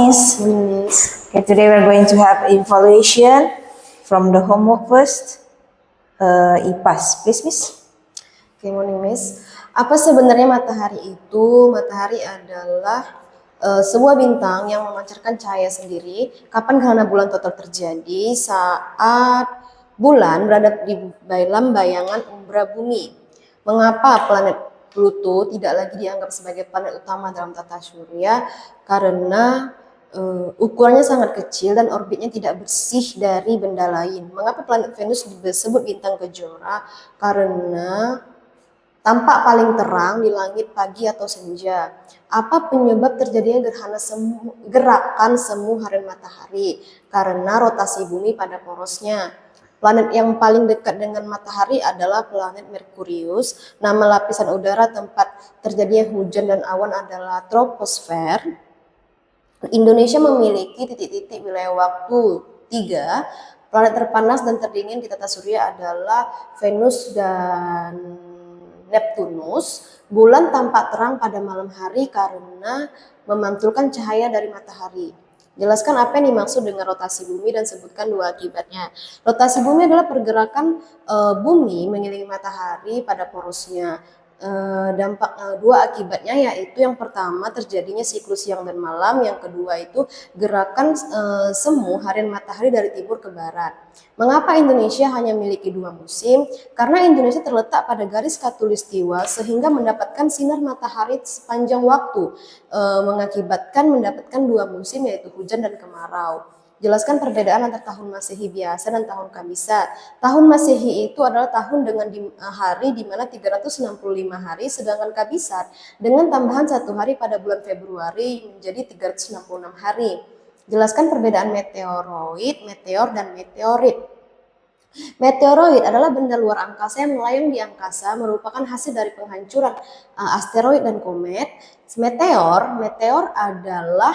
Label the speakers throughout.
Speaker 1: Miss. Okay, today we're going to have evaluation from the homework first. IPAS, please, Miss.
Speaker 2: Okay, morning, Miss. Apa sebenarnya matahari itu? Matahari adalah sebuah bintang yang memancarkan cahaya sendiri. Kapan gerhana bulan total terjadi? Saat bulan berada di dalam bayangan umbra bumi. Mengapa planet Pluto tidak lagi dianggap sebagai planet utama dalam tata surya? Karena ukurannya sangat kecil dan orbitnya tidak bersih dari benda lain. Mengapa planet Venus disebut bintang kejora? Karena tampak paling terang di langit pagi atau senja. Apa penyebab terjadinya gerakan semu harian matahari? Karena rotasi bumi pada porosnya. Planet yang paling dekat dengan matahari adalah planet Merkurius. Nama lapisan udara tempat terjadinya hujan dan awan adalah troposfer. Indonesia memiliki titik-titik wilayah waktu 3. Planet terpanas dan terdingin di tata surya adalah Venus dan Neptunus. Bulan tampak terang pada malam hari karena memantulkan cahaya dari matahari. Jelaskan apa yang dimaksud dengan rotasi bumi dan sebutkan 2 akibatnya. Rotasi bumi adalah pergerakan bumi mengelilingi matahari pada porosnya. Dampak 2 akibatnya yaitu yang pertama terjadinya siklus siang dan malam, yang kedua itu gerakan semu harian matahari dari timur ke barat. Mengapa Indonesia hanya memiliki 2 musim? Karena Indonesia terletak pada garis khatulistiwa sehingga mendapatkan sinar matahari sepanjang waktu, mengakibatkan mendapatkan 2 musim yaitu hujan dan kemarau. Jelaskan perbedaan antara tahun Masehi biasa dan tahun Kabisat. Tahun Masehi itu adalah tahun dengan hari di mana 365 hari, sedangkan Kabisat dengan tambahan 1 hari pada bulan Februari menjadi 366 hari. Jelaskan perbedaan meteoroid, meteor, dan meteorit. Meteoroid adalah benda luar angkasa yang melayang di angkasa, merupakan hasil dari penghancuran asteroid dan komet. Meteor adalah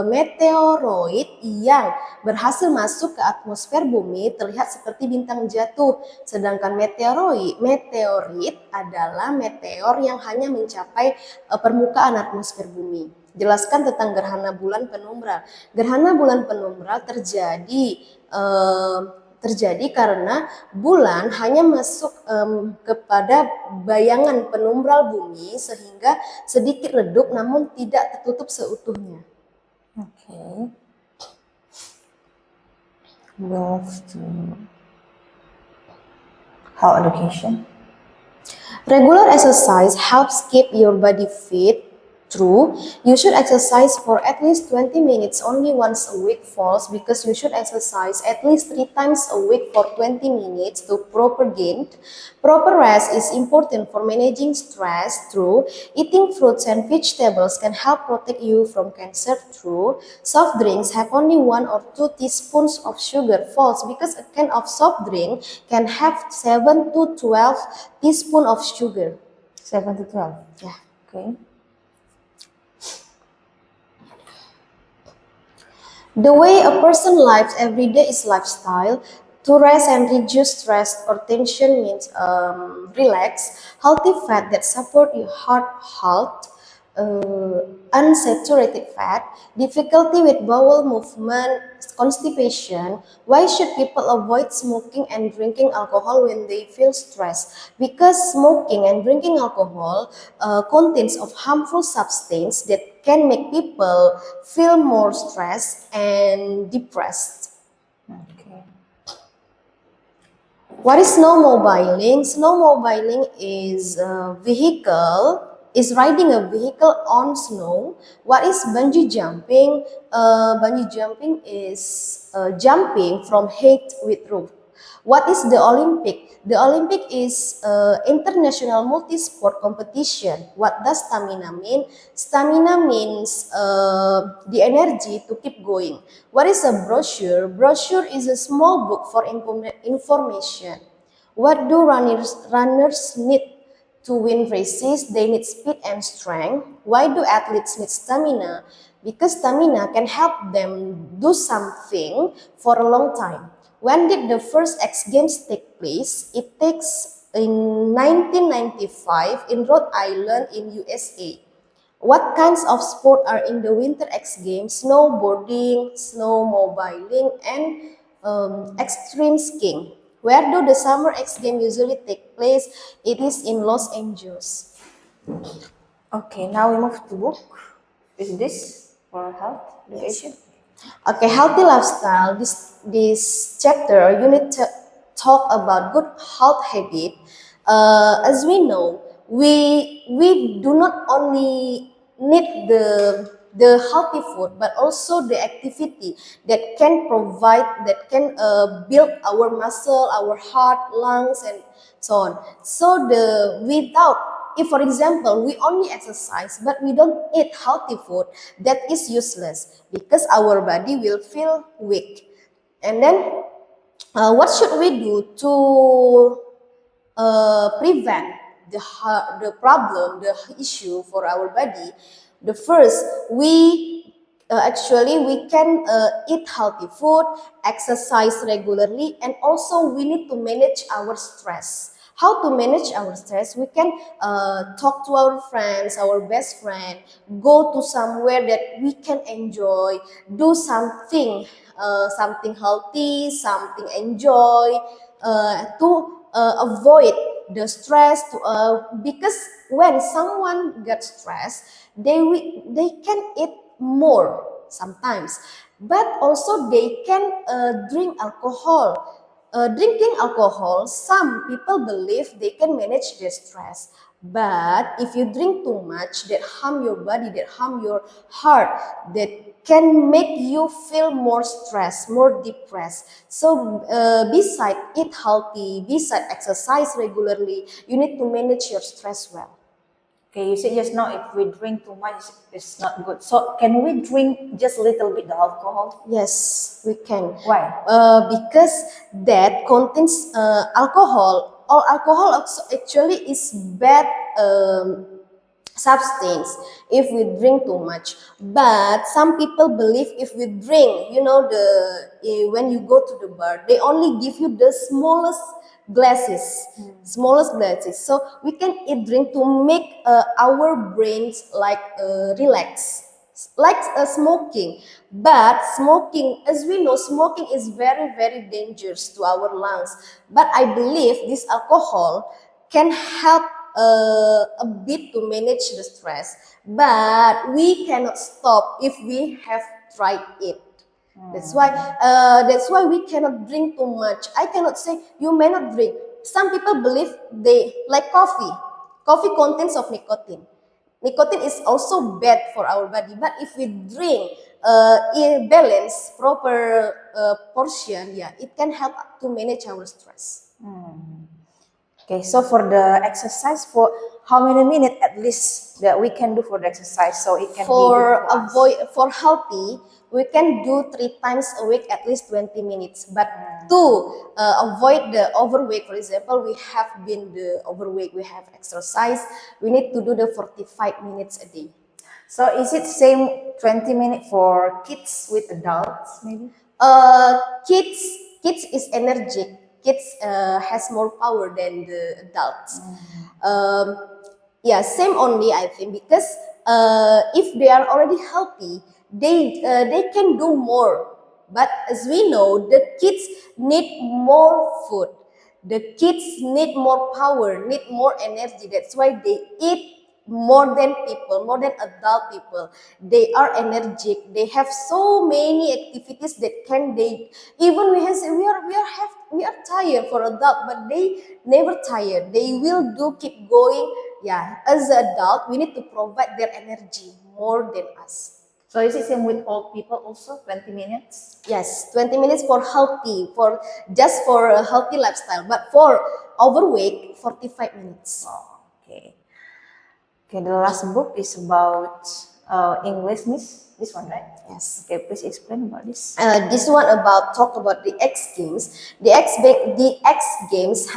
Speaker 2: meteoroid yang berhasil masuk ke atmosfer bumi, terlihat seperti bintang jatuh. Sedangkan meteorit adalah meteor yang hanya mencapai permukaan atmosfer bumi. Jelaskan tentang gerhana bulan penumbral. Gerhana bulan penumbral terjadi karena bulan hanya masuk kepada bayangan penumbral bumi sehingga sedikit redup namun tidak tertutup seutuhnya.
Speaker 1: Okay. Move to health education.
Speaker 2: Regular exercise helps keep your body fit. True, you should exercise for at least 20 minutes only once a week. False, because you should exercise at least 3 times a week for 20 minutes to proper gain. Proper rest is important for managing stress. True, eating fruits and vegetables can help protect you from cancer. True, soft drinks have only 1 or 2 teaspoons of sugar. False, because a can of soft drink can have 7 to 12 teaspoons of sugar.
Speaker 1: 7 to 12.
Speaker 2: Yeah.
Speaker 1: Okay.
Speaker 2: The way a person lives every day is lifestyle. To rest and reduce stress or tension means relax, healthy fat that support your heart health, unsaturated fat, difficulty with bowel movement, constipation. Why should people avoid smoking and drinking alcohol when they feel stressed? Because smoking and drinking alcohol contains of harmful substance that can make people feel more stressed and depressed.
Speaker 1: Okay.
Speaker 2: What is snowmobiling? Snowmobiling is riding a vehicle on snow. What is bungee jumping? Bungee jumping is jumping from height with rope. What is the Olympic? The Olympic is international multi-sport competition. What does stamina mean? Stamina means the energy to keep going. What is a brochure? Brochure is a small book for information. What do runners need to win races? They need speed and strength. Why do athletes need stamina? Because stamina can help them do something for a long time. When did the first X Games take place? It takes in 1995 in Rhode Island in USA. What kinds of sport are in the Winter X Games? Snowboarding, snowmobiling, and extreme skiing. Where do the Summer X Games usually take place? It is in Los Angeles.
Speaker 1: Okay, now we move to book. Is this for health education?
Speaker 2: Okay, healthy lifestyle. This chapter you need to talk about good health habit. As we know, we do not only need the healthy food, but also the activity that can provide, that can build our muscle, our heart, lungs, and so on. So if for example we only exercise but we don't eat healthy food, that is useless because our body will feel weak. And then what should we do to prevent the problem, the issue for our body? The first, we can eat healthy food, exercise regularly, and also we need to manage our stress. How to manage our stress? We can talk to our friends, our best friend, go to somewhere that we can enjoy, do something healthy, something enjoy, to avoid the stress. Because when someone gets stressed, they can eat more sometimes, but also they can drink alcohol. Drinking alcohol, some people believe they can manage their stress. But if you drink too much, that harm your body, that harm your heart, that can make you feel more stressed, more depressed. So beside eat healthy, beside exercise regularly, you need to manage your stress well.
Speaker 1: Okay, you said just now if we drink too much, it's not good. So can we drink just a little bit the alcohol?
Speaker 2: Yes, we can.
Speaker 1: Why?
Speaker 2: Because that contains alcohol. All alcohol actually is bad substance if we drink too much. But some people believe if we drink, when you go to the bar, they only give you the smallest glasses. So we can eat drink to make our brains like relax, like smoking. But smoking, as we know, smoking is very, very dangerous to our lungs. But I believe this alcohol can help a bit to manage the stress, but we cannot stop if we have tried it. That's why we cannot drink too much. I cannot say you may not drink. Some people believe they like coffee. Coffee contains of nicotine. Nicotine is also bad for our body, but if we drink in balance, proper portion, yeah, it can help to manage our stress.
Speaker 1: Okay, so for the exercise, for how many minutes at least that we can do for the exercise so it can be good for us?
Speaker 2: For healthy, we can do 3 times a week at least 20 minutes. But to avoid the overweight, for example, we have been the overweight, we have exercise, we need to do the 45 minutes a day.
Speaker 1: So is it same 20 minutes for kids with adults maybe?
Speaker 2: Kids is energetic. Kids has more power than the adults. Yeah, same only I think, because if they are already healthy, they can do more. But as we know, the kids need more food. The kids need more power, need more energy. That's why they eat more than people, more than adult people. They are energetic. They have so many activities that can they even we are tired for adult, but they never tired. They will do keep going. Yeah, as an adult, we need to provide their energy more than us.
Speaker 1: So is it same with old people also, 20 minutes?
Speaker 2: Yes, 20 minutes for healthy, for just for a healthy lifestyle. But for overweight, 45 minutes.
Speaker 1: Oh, okay. Okay, the last book is about English, Miss. This one, right?
Speaker 2: Yes.
Speaker 1: Okay, please explain about this.
Speaker 2: This one talk about the X Games. The X Games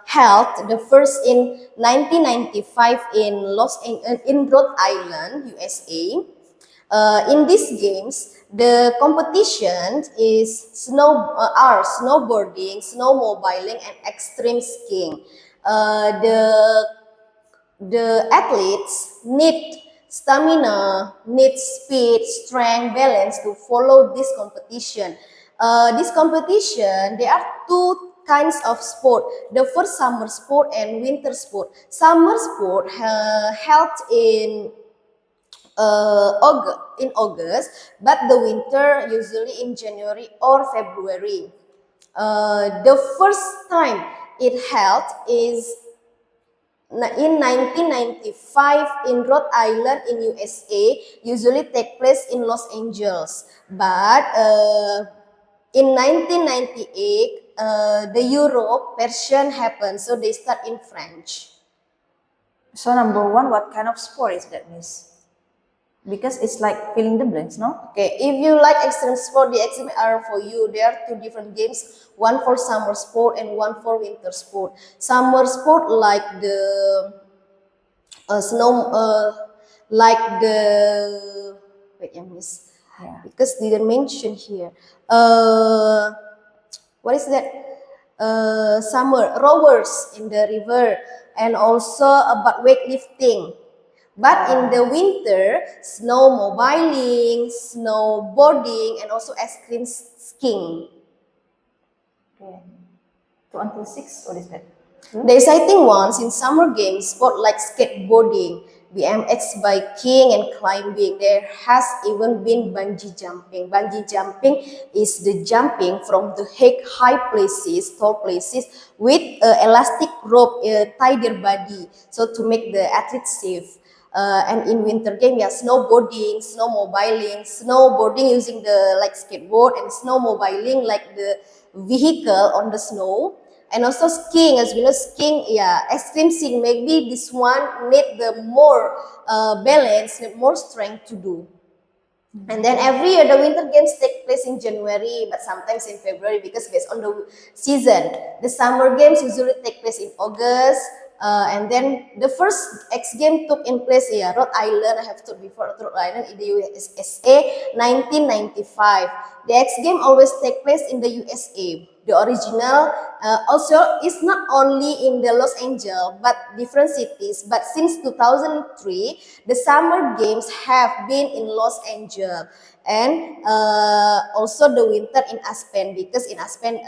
Speaker 2: held the first in 1995 in Rhode Island, USA. In these games, the competition is snowboarding, snowmobiling, and extreme skiing. The athletes need stamina, need speed, strength, balance to follow this competition. This competition, there are two kinds of sport. The first, summer sport and winter sport. Summer sport held in August, but the winter usually in January or February. The first time it held is in 1995 in Rhode Island in USA, usually take place in Los Angeles. But in 1998, the Europe version happened, so they start in French.
Speaker 1: So number one, what kind of sport is that, Miss? Because it's like filling the blanks, no?
Speaker 2: Okay, if you like extreme sport, the extreme are for you. There are two different games, one for summer sport and one for winter sport. Summer sport like the like the wait, I miss because didn't mention here. What is that? Summer rowers in the river and also about weightlifting. But in the winter, snowmobiling, snowboarding, and also extreme skiing.
Speaker 1: Okay. 2 until 6, what is that?
Speaker 2: The exciting ones in summer games, sport like skateboarding, BMX biking, and climbing. There has even been bungee jumping. Bungee jumping is the jumping from the high places, tall places, with elastic rope tie their body, so to make the athlete safe. And in winter game, snowboarding, snowboarding using the like skateboard, and snowmobiling like the vehicle on the snow. And also skiing, as well as skiing, extreme skiing. Maybe this one need the more balance, need more strength to do. And then every year the winter games take place in January, but sometimes in February because based on the season. The summer games usually take place in August. And then the first X game took in place Rhode Island. I have told before Rhode Island in the USA, 1995. The X game always take place in the USA. The original also is not only in the Los Angeles but different cities. But since 2003, the summer games have been in Los Angeles and also the winter in Aspen, because in Aspen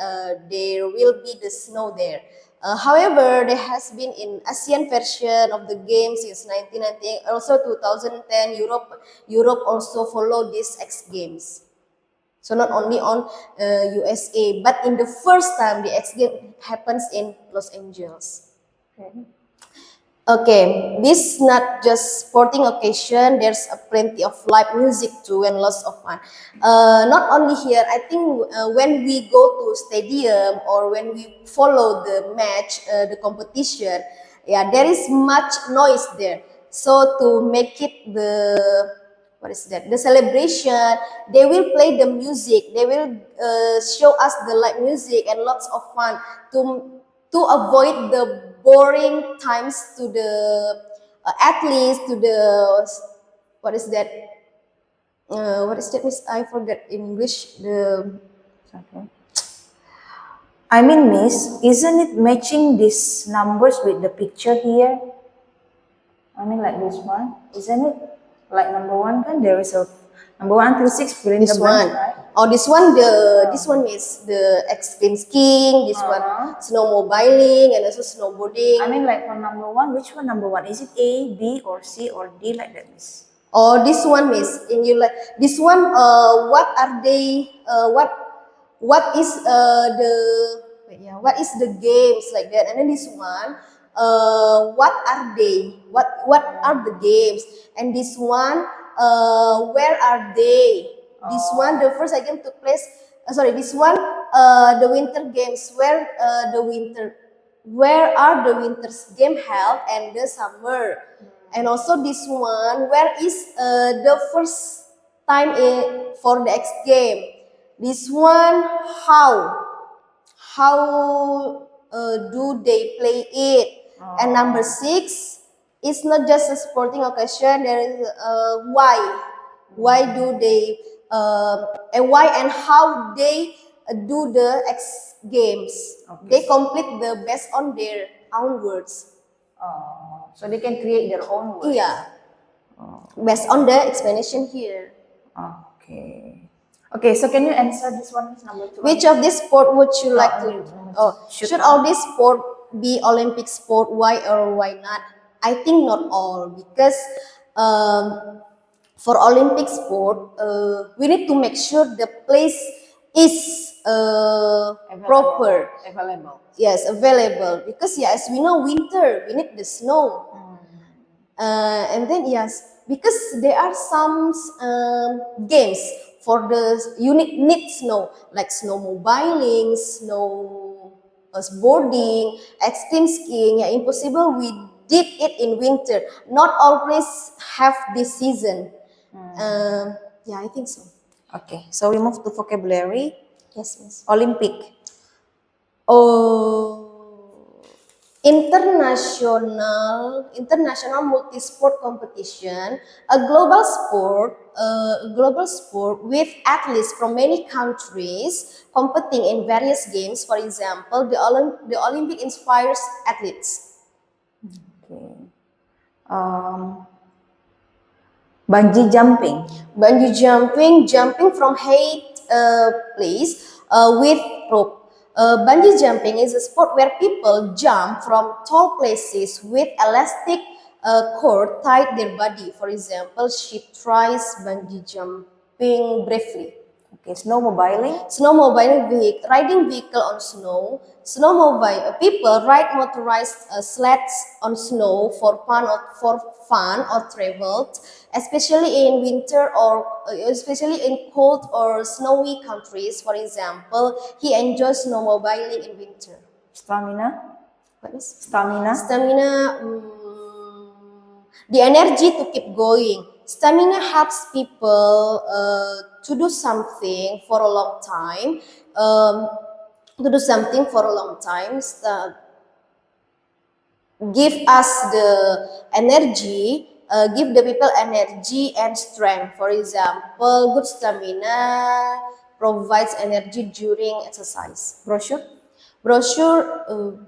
Speaker 2: there will be the snow there. However, there has been in Asian version of the game since 1998, also 2010. Europe also followed these X Games. So not only on USA, but in the first time the X Game happens in Los Angeles. Okay, this not just sporting occasion. There's plenty of live music too and lots of fun. Not only here, I think when we go to stadium or when we follow the match, the competition, there is much noise there. So to make it the celebration, they will play the music. They will show us the live music and lots of fun to avoid the boring times to the athletes, to the what is that, miss? I forgot in English.
Speaker 1: I mean, Miss, isn't it matching these numbers with the picture here? I mean, like this one, isn't it? Like number one, kan there is a number 1 until 6 fill in
Speaker 2: This
Speaker 1: the blanks,
Speaker 2: one.
Speaker 1: right?
Speaker 2: Oh, this one is the extreme skiing. This one snowmobiling and also snowboarding.
Speaker 1: I mean, like for number one, which one number one? Is it A, B, or C, or D, like that, Miss?
Speaker 2: Oh, this one, miss. In you like this one. What are they? What is what is the games like that? And then this one. What are they? What are the games? And this one. Where are they? This one, the first game took place. This one. The winter games. Where are the winter's game held and the summer? And also this one, where is the first time for the X game? This one, how do they play it? And number 6, it's not just a sporting occasion. There is why do they and why and how they do the X games. They complete the based on their own words.
Speaker 1: So they can create their own words.
Speaker 2: Yeah. based on the explanation here.
Speaker 1: Okay. Okay, so can you answer this one, Miss, number 2?
Speaker 2: Which of these sport would you like to?
Speaker 1: Number two.
Speaker 2: Oh,
Speaker 1: Shoot
Speaker 2: should
Speaker 1: now.
Speaker 2: all these sport be Olympic sport? Why or why not? I think not all, because for Olympic sport, we need to make sure the place is proper.
Speaker 1: Available.
Speaker 2: Yes, available. Because yeah, as we know, winter we need the snow. And then yes, because there are some games for the need snow, like snowmobiling, snow boarding, extreme skiing. Yeah, impossible we did it in winter. Not all places have this season. Yeah, I think so.
Speaker 1: Okay, so we move to vocabulary.
Speaker 2: Yes, miss.
Speaker 1: Olympic.
Speaker 2: Oh, international multi-sport competition, a global sport with athletes from many countries competing in various games. For example, the Olympic inspires athletes.
Speaker 1: Okay. Bungee jumping.
Speaker 2: Bungee jumping, jumping from height place with rope. Bungee jumping is a sport where people jump from tall places with elastic cord tied their body. For example, she tries bungee jumping briefly.
Speaker 1: Okay, snowmobiling.
Speaker 2: Snowmobile riding vehicle on snow. Snowmobile people ride motorized sleds on snow for fun or travel, especially in winter or especially in cold or snowy countries. For example, he enjoys snowmobiling in winter.
Speaker 1: Stamina.
Speaker 2: What is
Speaker 1: Stamina.
Speaker 2: stamina? The energy to keep going. Stamina helps people to do something for a long time. To do something for a long time. Give us the energy. Give the people energy and strength. For example, good stamina provides energy during exercise.
Speaker 1: Brochure.
Speaker 2: Brochure,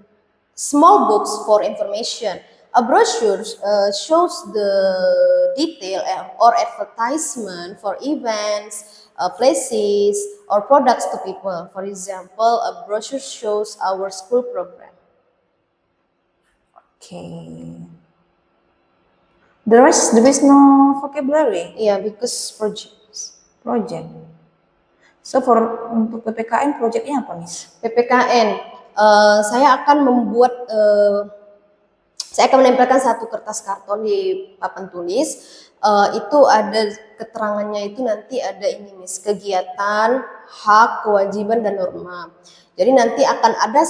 Speaker 2: small books for information. A brochure shows the detail or advertisement for events, places, or products to people. For example, a brochure shows our school program.
Speaker 1: Okay. There is no vocabulary.
Speaker 2: Yeah, because projects.
Speaker 1: Project. So untuk PPKN projectnya apa, Miss?
Speaker 2: PPKN, saya akan membuat saya akan menempelkan satu kertas karton di papan tulis. Itu ada keterangannya, itu nanti ada ini, Miss, kegiatan, hak, kewajiban, dan norma. Jadi nanti akan ada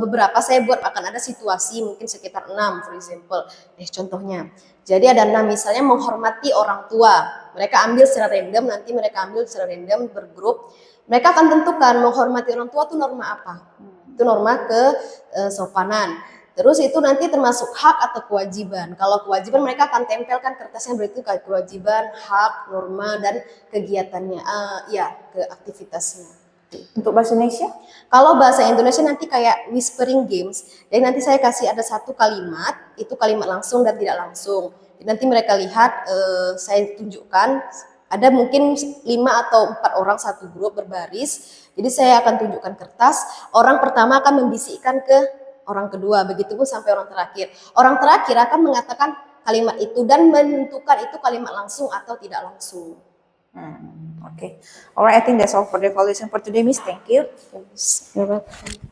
Speaker 2: beberapa saya buat akan ada situasi mungkin sekitar 6, for example. Contohnya. Jadi ada 6, misalnya menghormati orang tua. Mereka ambil secara random, nanti mereka ambil secara random bergrup. Mereka akan tentukan menghormati orang tua itu norma apa. Itu norma kesopanan. Terus itu nanti termasuk hak atau kewajiban. Kalau kewajiban mereka akan tempelkan kertasnya, berarti kewajiban, hak, norma, dan kegiatannya, ke aktivitasnya.
Speaker 1: Untuk bahasa Indonesia?
Speaker 2: Kalau bahasa Indonesia nanti kayak whispering games. Jadi nanti saya kasih ada satu kalimat, itu kalimat langsung dan tidak langsung. Jadi nanti mereka lihat, saya tunjukkan, ada mungkin 5 atau 4 orang satu grup berbaris. Jadi saya akan tunjukkan kertas, orang pertama akan membisikkan ke orang kedua, begitupun sampai orang terakhir. Orang terakhir akan mengatakan kalimat itu dan menentukan itu kalimat langsung atau tidak langsung.
Speaker 1: Okay. Alright, I think that's all for the evaluation for today, Miss. Thank you.
Speaker 2: You're welcome.